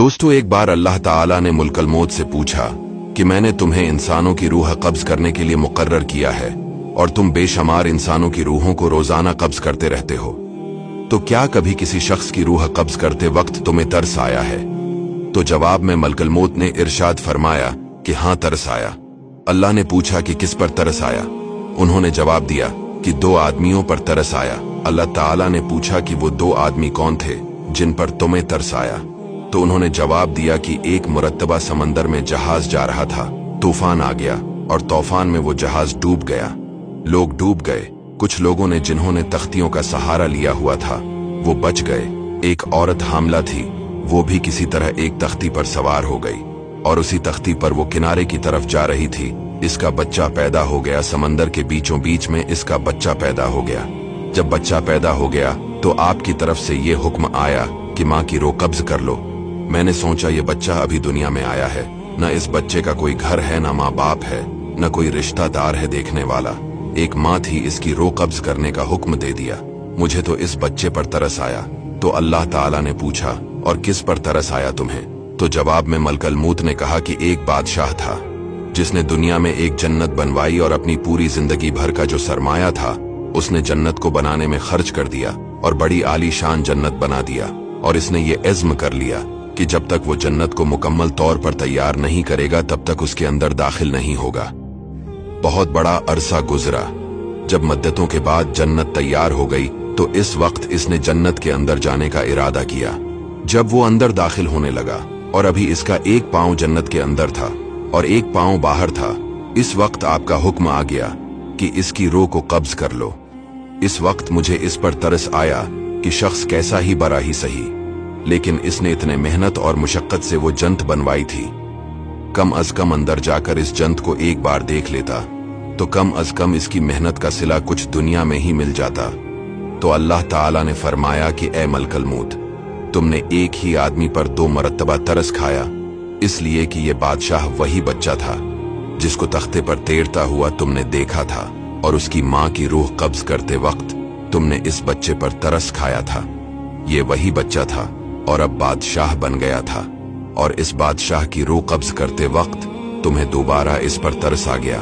दोस्तों, एक बार अल्लाह ताला ने मुल्कल मौत से पूछा कि मैंने तुम्हें इंसानों की रूह कब्ज करने के लिए मुकर्रर किया है और तुम बेशुमार इंसानों की रूहों को रोजाना कब्ज करते रहते हो, तो क्या कभी किसी शख्स की रूह कब्ज करते वक्त तुम्हें तरस आया है? तो जवाब में मलकल मौत ने इरशाद फरमाया कि हाँ, तरस आया। अल्लाह ने पूछा कि किस पर तरस आया? उन्होंने जवाब दिया कि 2 आदमियों पर तरस आया। अल्लाह ताला ने पूछा कि वो 2 आदमी कौन थे जिन पर तुम्हें तरस आया? तो उन्होंने जवाब दिया कि एक मुरत्तबा समंदर में जहाज जा रहा था, तूफान आ गया और तूफान में वो जहाज डूब गया। लोग डूब गए। कुछ लोगों ने जिन्होंने तख्तियों का सहारा लिया हुआ था वो बच गए। एक औरत हामला थी, वो भी किसी तरह एक तख्ती पर सवार हो गई और उसी तख्ती पर वो किनारे की तरफ जा रही थी। इसका बच्चा पैदा हो गया। समंदर के बीचों बीच में इसका बच्चा पैदा हो गया। जब बच्चा पैदा हो गया तो आपकी तरफ से ये हुक्म आया कि माँ की रूह कब्ज कर लो। मैंने सोचा ये बच्चा अभी दुनिया में आया है, न इस बच्चे का कोई घर है, न माँ बाप है, न कोई रिश्तेदार है देखने वाला। एक माँ थी, इसकी रूह कब्ज करने का हुक्म दे दिया। मुझे तो इस बच्चे पर तरस आया। तो अल्लाह ताला ने पूछा, और किस पर तरस आया तुम्हें? तो जवाब में मलकल मौत ने कहा कि एक बादशाह था जिसने दुनिया में एक जन्नत बनवाई और अपनी पूरी जिंदगी भर का जो सरमाया था उसने जन्नत को बनाने में खर्च कर दिया और बड़ी आलीशान जन्नत बना दिया। और इसने ये इज़्म कर लिया कि जब तक वो जन्नत को मुकम्मल तौर पर तैयार नहीं करेगा तब तक उसके अंदर दाखिल नहीं होगा। बहुत बड़ा अरसा गुजरा। जब मद्दतों के बाद जन्नत तैयार हो गई तो इस वक्त इसने जन्नत के अंदर जाने का इरादा किया। जब वो अंदर दाखिल होने लगा और अभी इसका एक पांव जन्नत के अंदर था और एक पांव बाहर था, इस वक्त आपका हुक्म आ गया कि इसकी रूह को कब्ज कर लो। इस वक्त मुझे इस पर तरस आया कि शख्स कैसा ही बड़ा ही सही, लेकिन इसने इतने मेहनत और मुशक्कत से वो जन्नत बनवाई थी। कम अज कम अंदर जाकर इस जन्नत को एक बार देख लेता तो कम अज कम इसकी मेहनत का सिला कुछ दुनिया में ही मिल जाता। तो अल्लाह ताला ने फरमाया कि ए मलकल मौत, तुमने एक ही आदमी पर 2 मरतबा तरस खाया, इसलिए कि ये बादशाह वही बच्चा था जिसको तख्ते पर तैरता हुआ तुमने देखा था और उसकी माँ की रूह कब्ज करते वक्त तुमने इस बच्चे पर तरस खाया था। ये वही बच्चा था और अब बादशाह बन गया था और इस बादशाह की रूह कब्ज करते वक्त तुम्हें दोबारा इस पर तरस आ गया।